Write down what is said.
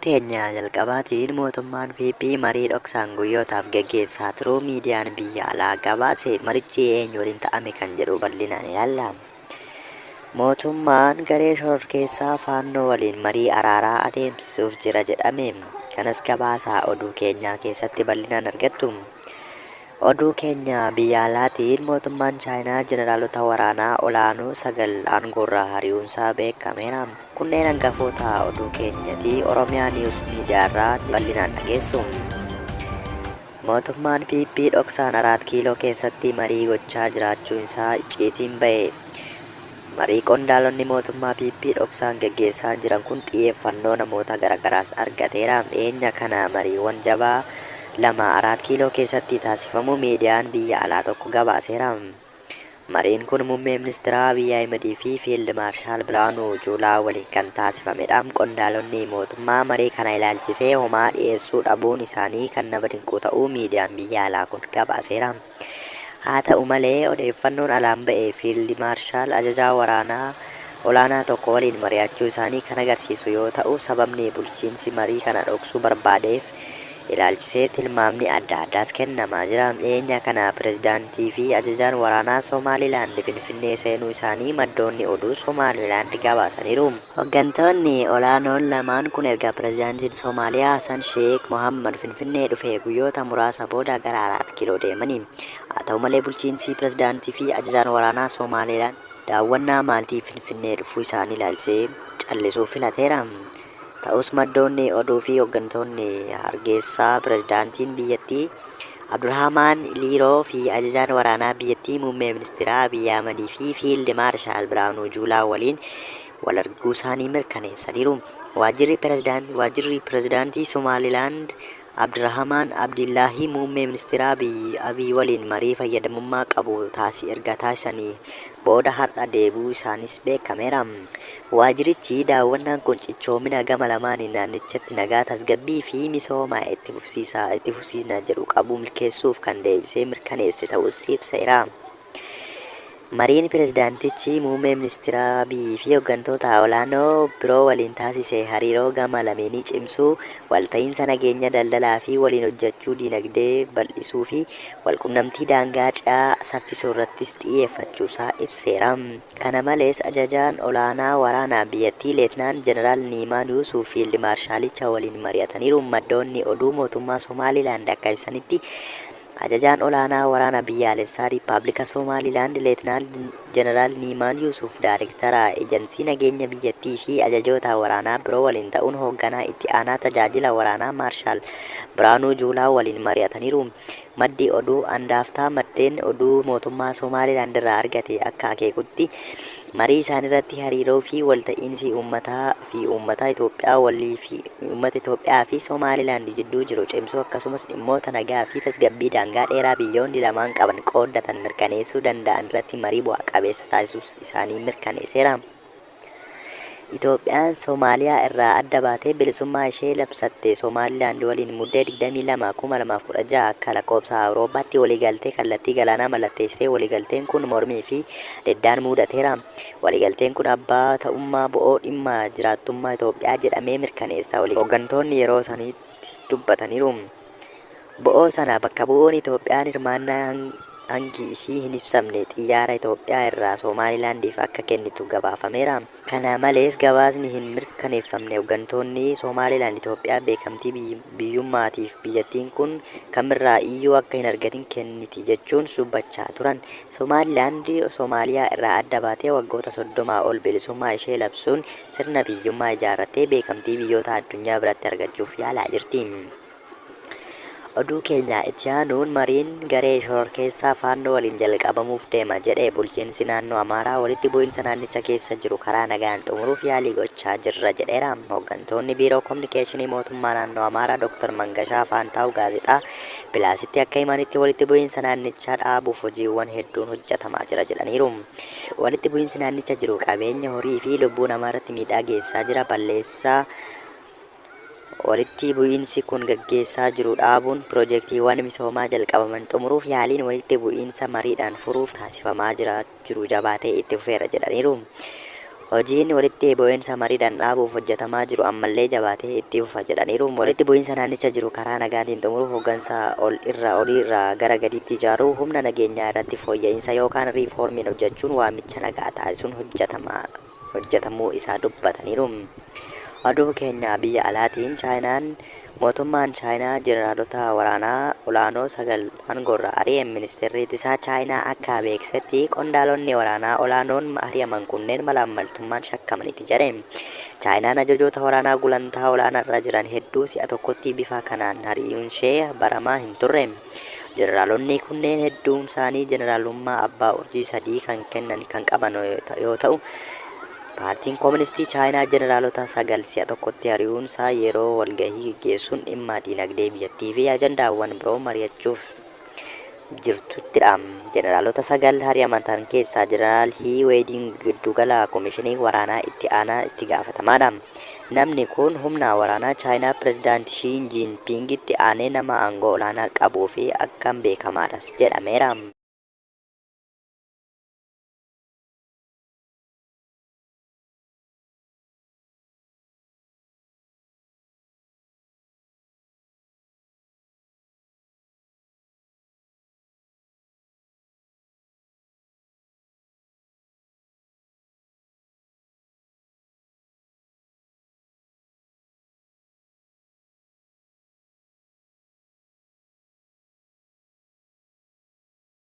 teenya jalqabaatiin mootummaan PP marii dhoksaan guyyootaaf gaggeessaa turuu miidiyaan biyya alaa gabaase. Marichi eenyu waliin ta'ame kan jedhu bal'inaan ilaalla. Mootummaan garee shororkeessaa faannoo waliin marii araaraa adeemsisuuf jira jedhame. Kanas gabaasaa oduu keenyaa keessatti bal'inaan argattu. Oduu keenya biyya alaatiin mootummaan chaayinaa jeneraalota waraanaa olaanoo 9 aangoorraa hari'uunsaa beekameera. Kunneen hangafoota oduu keenyati. Oromiyaa Niwus miidiyaarraa bal'inaan dhageessu. Mootummaan PP dhoksaan 4 kiiloo keessatti marii gochaa jiraachuun isaa icciitiin ba'e. Marii qondaalonni mootummaa PP dhoksaan gaggeessaa jiran kun xiyyeeffannoo namoota garagaraas argateera. Dhiyeenya kana mariiwwan jabaa 4 kiiloo keessatti taasifamu miidiyaan biyya alaa tokko gabaaseera. Mariin kun muummee ministeera Abiy Ahimad fi Fiild Maarshaal Biraanuu Juulaa waliin kan taasifamedha. Qondaalonni mootummaa marii kana ilaalchisee homaa dhiyeessuu dhabuun isaanii kan nama dinqu ta'uu miidiyaan biyya alaa kun gabaaseera. Haa ta'u malee odeeffannoon alaan ba'ee Fiild Maarshaal ajajaa waraanaa olaanaa tokko waliin mari'achuu isaanii kan agarsiisu yoo ta'u, sababni bulchiinsi marii kana dhoksuu barbaadeef ilaalchisee tilmaamni adda addaas kennamaa jira. Dhiyeenya kana pirezidaantii fi ajajaan waraanaa Somaalilaand Finfinnee seenuu isaanii maddoonni oduu Somaalilaand gabaasaniiru. Hooggantoonni olaanoon lamaan kun erga pirezidaantiin Somaaliyaa Hassan Sheikh Mohammad Finfinnee dhufee guyyoota muraasa booda gara 4 kiiloo deemani. Haa ta'u malee bulchiinsi pirezidaantii fi ajajaan waraanaa Somaalilaand daawwannaa maaltii Finfinnee dhufuu isaanii ilaalchisee callisuu filateera. Ta'us maddoonni oduu fi hooggantoonni hargeysaa pirezidaantiin biyyattii Abdurrahmaan Liiroo fi ajajaan waraanaa biyyattii muummee ministeera Abiy Ahimad fi Fiild Maarshaal Biraanuu Juulaa waliin wal arguu isaanii mirkaneessaniiru. Waajjirri pirezidaantii Somaalilaand Abdurrahmaan Abdillaahi muummee ministeera Abiy waliin marii fayyadamummaa qabu erga taasisanii booda har'a deebuu isaanis beekameera. Waajjirichi daawwannaan kun cichoomina gama lamaaniin naannichatti nagaa, tasgabbii fi misooma itti fufsiisna jedhu qabu milkeessuuf kan deebisee mirkaneesse ta'us ibseera. Mariin pirezidaantichi muummee ministeera Abiy fi hooggantoota olaanoo biroo waliin taasise hariiroo gama lameenii cimsuu, walta'iinsa nageenya, daldalaa fi waliin hojjechuu, dinagdee bal'isuu fi walqunnamtii daangaa ce'aa saffisuu irrattis xiyyeeffachuusaa ibseera. Kana malees ajajaan olaanaa waraanaa biyyattii Leetnaan Jeneraal Niimaan Yuusuf Fiild Maarshaalicha waliin mari'ataniiru. Maddoonni oduu mootummaa Somaalilaand akka ibsanitti ajajaan olaanaa waraana biyyaalessaa Riippaabilika Somaalilaand Leetnaan Jeneraal Niimaan Yuusuf Daayireektara eejansii nageenya biyyattii fi ajajoota waraanaa biroo waliin ta'uun hoogganaa itti aanaa tajaajila waraanaa Maarshaal Biraanuu Juulaa waliin mari'ataniiru. Maddi oduu handaaftaa maddeen oduu mootummaa Somaalilaand irraa argate akka akeekutti marii isaan irratti hariiroo fi walta'iinsi uummata Itoophiyaa fi Somaalilaand jidduu jiru cimsuu akkasumas dhimmoota nagaa fi tasgabbii daangaa dheeraa biyyoonni lamaan qaban qooddatan mirkaneessuu danda'an irratti marii bu'aa qabeessa taasisuu isaanii mirkaneesseera. Itoophiyaan Somaaliyaa irraa adda baatee bilisummaa ishee labsatte. Somaalilaand waliin muddee 22/2016 akka lakkoofsa Awurooppaatti waliigaltee kallattii galaanaa mallatteessitee waliigalteen kun mormii fi diddaan mudateera. Waliigalteen kun abbaa ta'ummaa bo'oo dhimma jiraattummaa Itoophiyaa jedhamee mirkaneessa. Hooggantoonni yeroo sanitti dubbataniiru. Bo'oo sana bakka bu'uun Itoophiyaan hirmaannaa hangi isii hin ibsamne xiyyaara Itoophiyaa irraa Somaalilaandiif akka kennitu gabaafameera. Kana malees gabaasni hin mirkaneeffamne hooggantoonni Somaalilaand Itoophiyaa beekamtii biyyummaatiif biyyattiin kun kamirraa iyyuu akka hin argatin kenniti jechuun dubbachaa turan. Somaalilaand Somaaliyaa irraa adda baatee waggoota 30 ol bilisummaa ishee labsuun sirna biyyummaa ijaarrattee beekamtii biyyoota addunyaa biratti argachuuf yaalaa jirti. Oduu keenya itti aanuun mariin garee shororkeessaa faannoo waliin jalqabamuuf deema jedhee bulchiinsi naannoo Amaaraa walitti bu'iinsa naannicha keessa jiru karaa nagaan xumuruuf yaalii gochaa jirra jedheera. Hooggantoonni biiroo kominikeeshinii mootummaa naannoo Amaaraa Dr. Mangashaa Faantaa'u gaazexaa Bilaasitti akka himanitti walitti bu'iinsa naannichaa dhaabuuf hojiiwwan hedduun hojjetamaa jira jedhaniiru. Walitti bu'iinsi naannicha jiru qabeenya horii fi lubbuu namaa irratti miidhaa geessaa jira. Balleessaa walitti bu'iinsi kun gaggeessaa jiru dhaabuun piroojeektiiwwan misoomaa jalqabaman xumuruuf yaaliin walitti bu'iinsa mariidhaan furuuf taasifamaa jiru jabaatee itti fufeera jedhaniiru. Hojiin walitti bu'iinsa mariidhaan dhaabuuf hojjetamaa jiru ammallee jabaatee itti fufa jedhaniiru. Walitti bu'iinsa naannicha jiru karaa nagaatiin xumuruuf hooggansa olii irraa gara gadiitti ijaaruu humna nageenyaa irratti fooyya'insa yookaan riifoormiin hojjechuun waamicha nagaa taasisuun hojjetamuu isaa dubbataniiru. Oduu keenya biyya alaatiin mootummaan Chaayinaa jeneraalota waraanaa olaanoo 9 aangorraa ari'e. Ministeerri ittisaa Chaayinaa akka beeksisetti qondaalonni waraanaa olaanoon ari'aman kunneen malaammaltummaan shakkamaniiti jedhe. Chaayinaan ajajoota waraanaa gulantaa olaanaarra jiran hedduu si'a tokkotti bifa kanaan ari'uun ishee baramaa hin turre. Jeneraalonni kunneen hedduun isaanii jeneraalummaa abbaa urjii 3 kan qaban yoo ta'u, paartiin kooministii Chaayinaa jeneraalota 9 si'a tokkotti ari'uun isaa yeroo walgahii gaggeessuun dhimma diinagdee biyyattii fi ajandaawwan biroo mari'achuuf jirtuttidha. Jeneraalota 9 ari'amatan keessaa jeneraal Hii Weediin giddugala koomishinii waraanaa itti aanaa itti gaafatamaadha. Namni kun humna waraanaa Chaayinaa pirezidaantii Shii Jinpiingitti aanee nama aangoo olaanaa qabuu fi akkam beekamaadhas jedhameera.